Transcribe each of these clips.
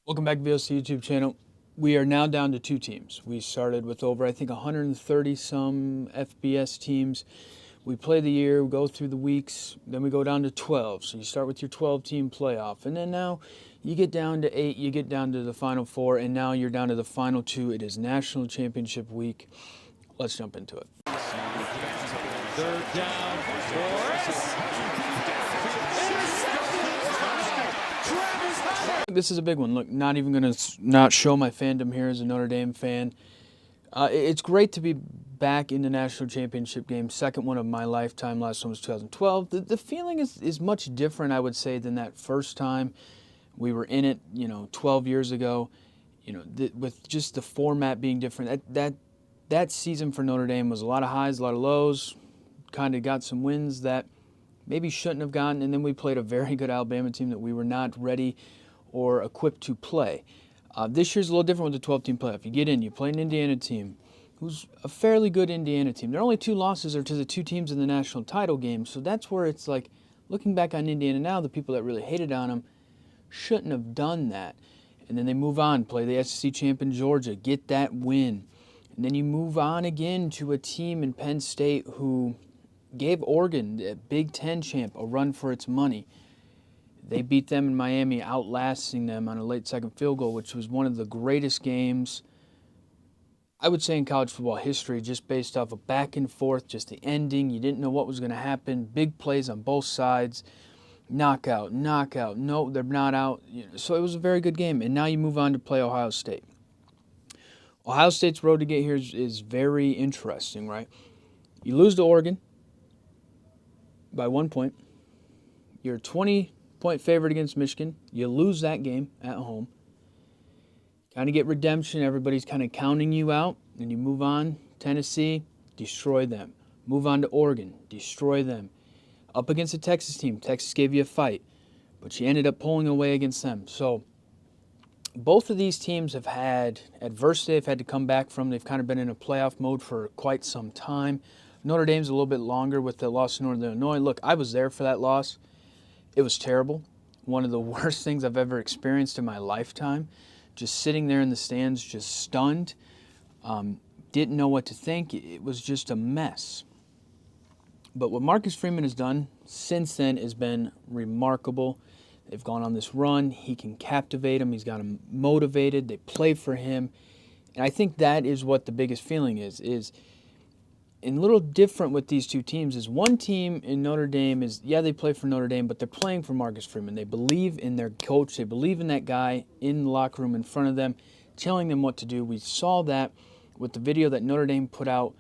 Welcome back to V.O.C. YouTube channel. We are now down to two teams. We started with over, I think, 130 some FBS teams. We play the year, we go through the weeks, then we go down to 12. So you start with your 12-team playoff. And then now you get down to 8, you get down to the final 4, and now you're down to the final 2. It is National Championship Week. Let's jump into it. Third down for This is a big one. Look, not even going to not show my fandom here as a Notre Dame fan. It's great to be back in the national championship game, second one of my lifetime. Last one was 2012. The feeling is much different, I would say, than that first time we were in it, 12 years ago. With just the format being different. That season for Notre Dame was a lot of highs, a lot of lows. Kind of got some wins that maybe shouldn't have gotten, and then we played a very good Alabama team that we were not ready or equipped to play. This year's a little different with the 12-team playoff. You get in, you play an Indiana team who's a fairly good Indiana team. Their only two losses are to the two teams in the national title game, so that's where it's like, looking back on Indiana now, the people that really hated on them shouldn't have done that. And then they move on, play the SEC champion Georgia, get that win. And then you move on again to a team in Penn State who gave Oregon, the Big Ten champ, a run for its money. They beat them in Miami, outlasting them on a late second field goal, which was one of the greatest games, I would say, in college football history, just based off of back and forth, just the ending. You didn't know what was going to happen. Big plays on both sides. Knockout. No, they're not out. So it was a very good game. And now you move on to play Ohio State. Ohio State's road to get here is very interesting, right? You lose to Oregon by 1 point. You're 20-point favorite against Michigan. You lose that game at home. Kind of get redemption. Everybody's kind of counting you out. And you move on. Tennessee, destroy them. Move on to Oregon, destroy them. Up against a Texas team. Texas gave you a fight, but you ended up pulling away against them. So both of these teams have had adversity they've had to come back from. They've kind of been in a playoff mode for quite some time. Notre Dame's a little bit longer with the loss to Northern Illinois. Look, I was there for that loss. It was terrible. One of the worst things I've ever experienced in my lifetime. Just sitting there in the stands, just stunned. Didn't know what to think. It was just a mess. But what Marcus Freeman has done since then has been remarkable. They've gone on this run. He can captivate them. He's got them motivated. They play for him. And I think that is what the biggest feeling is and a little different with these two teams is one team in Notre Dame is, yeah, they play for Notre Dame, but they're playing for Marcus Freeman. They believe in their coach. They believe in that guy in the locker room in front of them, telling them what to do. We saw that with the video that Notre Dame put out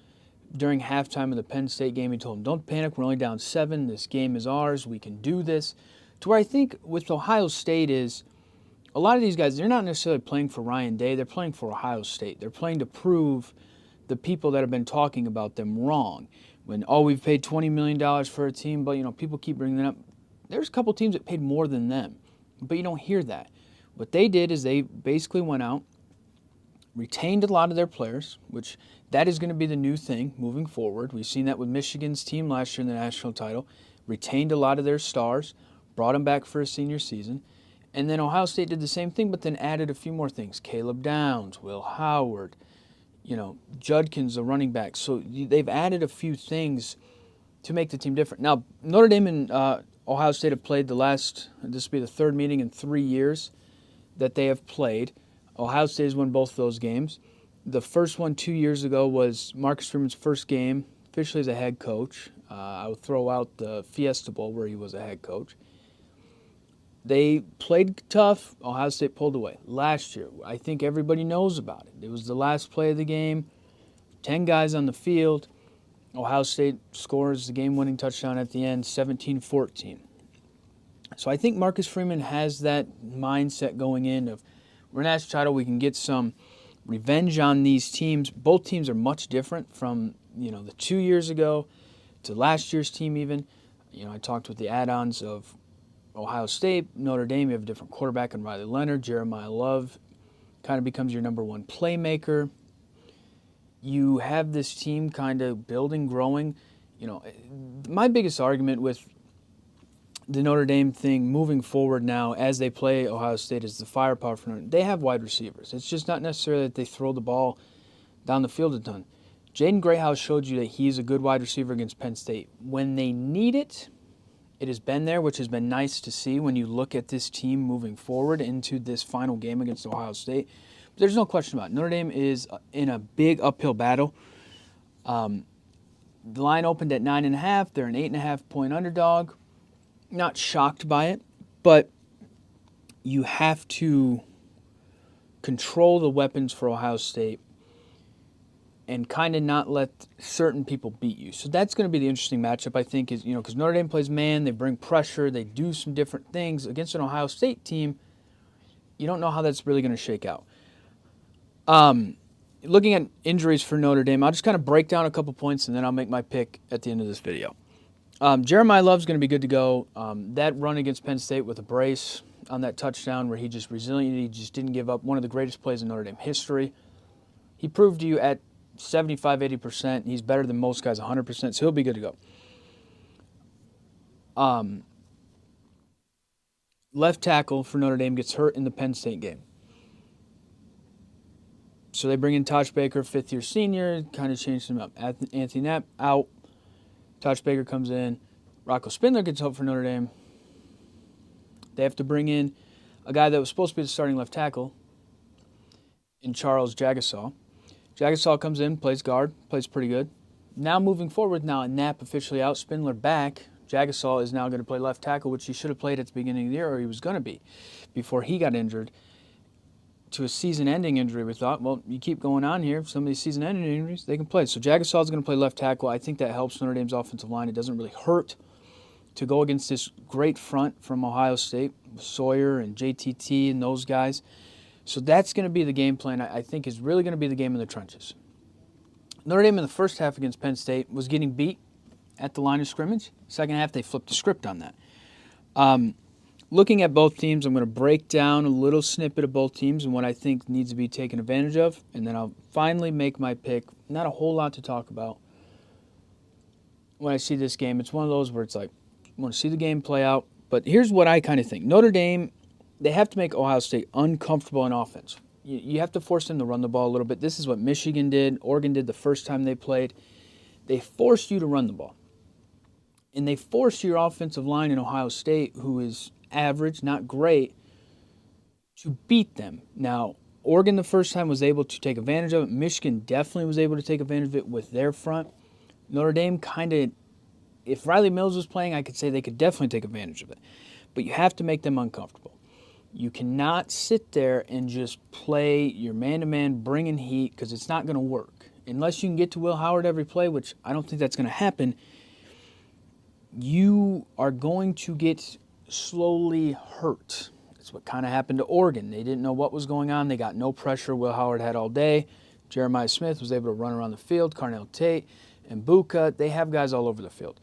during halftime of the Penn State game. He told them, don't panic. We're only down 7. This game is ours. We can do this. To where I think with Ohio State is a lot of these guys, they're not necessarily playing for Ryan Day. They're playing for Ohio State. They're playing to prove the people that have been talking about them wrong. When, we've paid $20 million for a team, but, people keep bringing that up. There's a couple teams that paid more than them, but you don't hear that. What they did is they basically went out, retained a lot of their players, which that is going to be the new thing moving forward. We've seen that with Michigan's team last year in the national title. Retained a lot of their stars, brought them back for a senior season. And then Ohio State did the same thing, but then added a few more things. Caleb Downs, Will Howard, Judkins, the running back. So they've added a few things to make the team different. Now, Notre Dame and Ohio State have played this will be the third meeting in 3 years that they have played. Ohio State has won both of those games. The first one 2 years ago was Marcus Freeman's first game officially as a head coach. I would throw out the Fiesta Bowl where he was a head coach. They played tough. Ohio State pulled away. Last year, I think everybody knows about it. It was the last play of the game. 10 guys on the field. Ohio State scores the game-winning touchdown at the end, 17-14. So I think Marcus Freeman has that mindset going in of, we're a national title, we can get some revenge on these teams. Both teams are much different from, the 2 years ago to last year's team even. I talked with the add-ons of Ohio State, Notre Dame. You have a different quarterback in Riley Leonard. Jeremiah Love kind of becomes your number one playmaker. You have this team kind of building, growing. My biggest argument with the Notre Dame thing moving forward now as they play Ohio State is the firepower for Notre Dame. They have wide receivers. It's just not necessarily that they throw the ball down the field a ton. Jaden Greathouse showed you that he's a good wide receiver against Penn State. When they need it, it has been there, which has been nice to see when you look at this team moving forward into this final game against Ohio State. But there's no question about it. Notre Dame is in a big uphill battle. The line opened at 9.5. They're an 8.5-point underdog. Not shocked by it, but you have to control the weapons for Ohio State and kind of not let certain people beat you. So that's going to be the interesting matchup, I think, is, because Notre Dame plays man, they bring pressure, they do some different things against an Ohio State team. You don't know how that's really going to shake out. Looking at injuries for Notre Dame, I'll just kind of break down a couple points and then I'll make my pick at the end of this video. Jeremiah Love's going to be good to go. That run against Penn State with a brace on that touchdown where he just resilient, he just didn't give up, one of the greatest plays in Notre Dame history. He proved to you at 75-80%. He's better than most guys, 100%, so he'll be good to go. Left tackle for Notre Dame gets hurt in the Penn State game. So they bring in Tosh Baker, fifth-year senior, kind of changed him up. Anthony Knapp out. Tosh Baker comes in. Rocco Spindler gets help for Notre Dame. They have to bring in a guy that was supposed to be the starting left tackle in Charles Jagasaw. Jagasaw comes in, plays guard, plays pretty good. Now moving forward, now Knapp officially out, Spindler back. Jagasaw is now going to play left tackle, which he should have played at the beginning of the year, or he was going to be, before he got injured. To a season-ending injury, we thought, well, you keep going on here. Some of these season-ending injuries, they can play. So Jagasaw is going to play left tackle. I think that helps Notre Dame's offensive line. It doesn't really hurt to go against this great front from Ohio State, Sawyer and JTT and those guys. So that's going to be the game plan, I think, is really going to be the game in the trenches. Notre Dame in the first half against Penn State was getting beat at the line of scrimmage. Second half, they flipped the script on that. Looking at both teams, I'm going to break down a little snippet of both teams and what I think needs to be taken advantage of, and then I'll finally make my pick. Not a whole lot to talk about when I see this game. It's one of those where it's like, I want to see the game play out, but here's what I kind of think. Notre Dame, they have to make Ohio State uncomfortable in offense. You have to force them to run the ball a little bit. This is what Michigan did, Oregon did the first time they played. They forced you to run the ball. And they forced your offensive line in Ohio State, who is average, not great, to beat them. Now, Oregon the first time was able to take advantage of it. Michigan definitely was able to take advantage of it with their front. Notre Dame kind of, if Riley Mills was playing, I could say they could definitely take advantage of it. But you have to make them uncomfortable. You cannot sit there and just play your man-to-man, bringing heat, because it's not going to work. Unless you can get to Will Howard every play, which I don't think that's going to happen, you are going to get slowly hurt. That's what kind of happened to Oregon. They didn't know what was going on. They got no pressure. Will Howard had all day. Jeremiah Smith was able to run around the field. Carnell Tate and Buka, they have guys all over the field.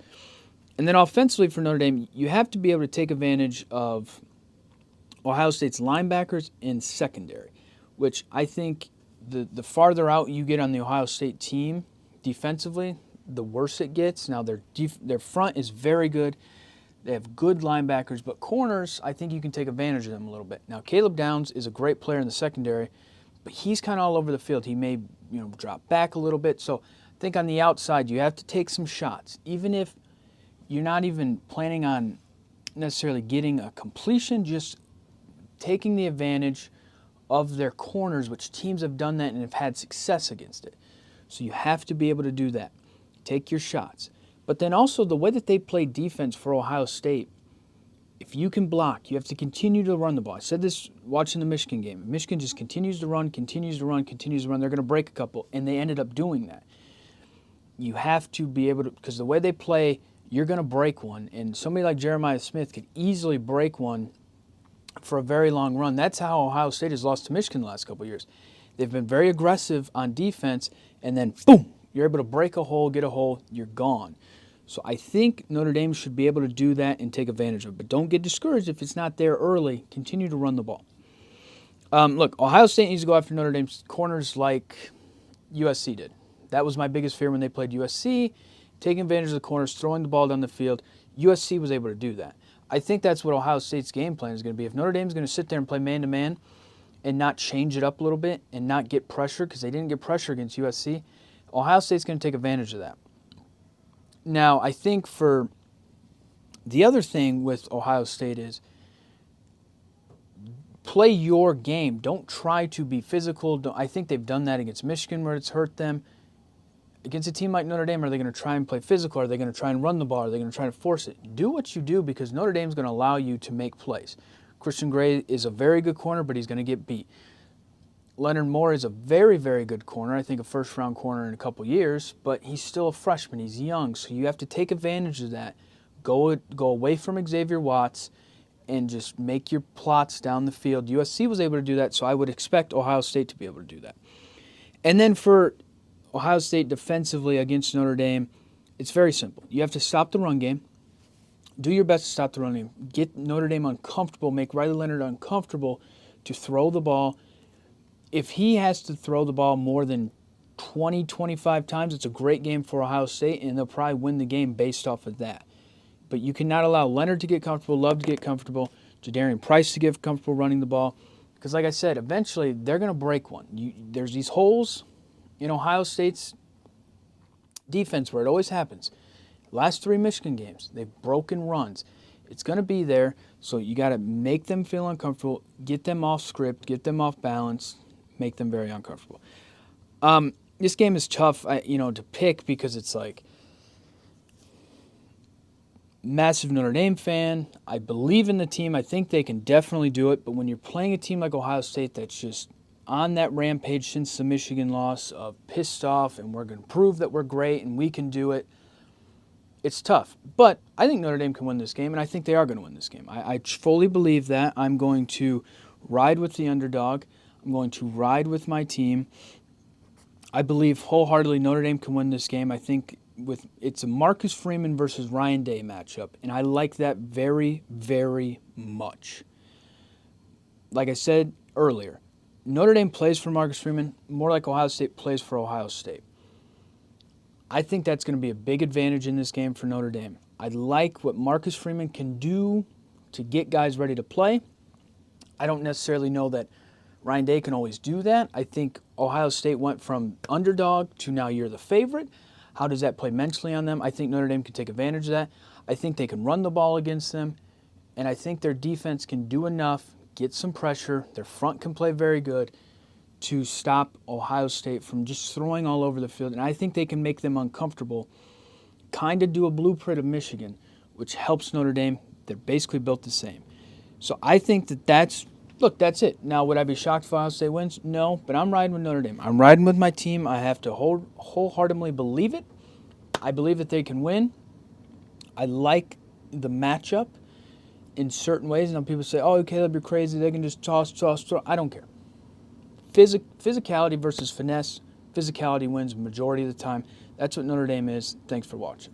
And then offensively for Notre Dame, you have to be able to take advantage of Ohio State's linebackers and secondary, which I think the farther out you get on the Ohio State team defensively, the worse it gets. Now, their front is very good. They have good linebackers, but corners, I think you can take advantage of them a little bit. Now, Caleb Downs is a great player in the secondary, but he's kind of all over the field. He may, drop back a little bit. So I think on the outside, you have to take some shots. Even if you're not even planning on necessarily getting a completion, just taking the advantage of their corners, which teams have done that and have had success against it. So you have to be able to do that. Take your shots. But then also the way that they play defense for Ohio State, if you can block, you have to continue to run the ball. I said this watching the Michigan game. Michigan just continues to run. They're going to break a couple, and they ended up doing that. You have to be able to, because the way they play, you're going to break one, and somebody like Jeremiah Smith could easily break one for a very long run. That's how Ohio State has lost to Michigan the last couple of years. They've been very aggressive on defense, and then boom, you're able to break a hole, get a hole, you're gone. So I think Notre Dame should be able to do that and take advantage of it. But don't get discouraged if it's not there early. Continue to run the ball. Look, Ohio State needs to go after Notre Dame's corners like USC did. That was my biggest fear when they played USC, taking advantage of the corners, throwing the ball down the field. USC was able to do that. I think that's what Ohio State's game plan is going to be. If Notre Dame's going to sit there and play man-to-man and not change it up a little bit and not get pressure, because they didn't get pressure against USC, Ohio State's going to take advantage of that. Now, I think for the other thing with Ohio State is play your game. Don't try to be physical. I think they've done that against Michigan where it's hurt them. Against a team like Notre Dame, are they going to try and play physical? Are they going to try and run the ball? Are they going to try to force it? Do what you do because Notre Dame's going to allow you to make plays. Christian Gray is a very good corner, but he's going to get beat. Leonard Moore is a very, very good corner. I think a first-round corner in a couple years, but he's still a freshman. He's young, so you have to take advantage of that. Go away from Xavier Watts and just make your plots down the field. USC was able to do that, so I would expect Ohio State to be able to do that. And then for Ohio State defensively against Notre Dame, it's very simple. You have to stop the run game. Do your best to stop the run game. Get Notre Dame uncomfortable. Make Riley Leonard uncomfortable to throw the ball. If he has to throw the ball more than 20, 25 times, it's a great game for Ohio State, and they'll probably win the game based off of that. But you cannot allow Leonard to get comfortable, Love to get comfortable, Jadarian Price to get comfortable running the ball. Because like I said, eventually they're going to break one. There's these holes in Ohio State's defense where it always happens. Last 3 Michigan games, they've broken runs. It's going to be there, so you got to make them feel uncomfortable, get them off script, get them off balance, make them very uncomfortable. This game is tough, to pick because it's like massive Notre Dame fan. I believe in the team. I think they can definitely do it. But when you're playing a team like Ohio State that's just on that rampage since the Michigan loss of pissed off and we're going to prove that we're great and we can do it, it's tough. But I think Notre Dame can win this game, and I think they are going to win this game. I fully believe that. I'm going to ride with the underdog. I'm going to ride with my team. I believe wholeheartedly Notre Dame can win this game. I think it's a Marcus Freeman versus Ryan Day matchup, and I like that very, very much. Like I said earlier, Notre Dame plays for Marcus Freeman more like Ohio State plays for Ohio State. I think that's going to be a big advantage in this game for Notre Dame. I like what Marcus Freeman can do to get guys ready to play. I don't necessarily know that Ryan Day can always do that. I think Ohio State went from underdog to now you're the favorite. How does that play mentally on them? I think Notre Dame can take advantage of that. I think they can run the ball against them, and I think their defense can do enough, get some pressure. Their front can play very good to stop Ohio State from just throwing all over the field. And I think they can make them uncomfortable, kind of do a blueprint of Michigan, which helps Notre Dame. They're basically built the same. So I think that's it. Now, would I be shocked if Ohio State wins? No, but I'm riding with Notre Dame. I'm riding with my team. I have to wholeheartedly believe it. I believe that they can win. I like the matchup in certain ways. And people say, oh, Caleb, you're crazy. They can just toss. I don't care. Physicality versus finesse. Physicality wins majority of the time. That's what Notre Dame is. Thanks for watching.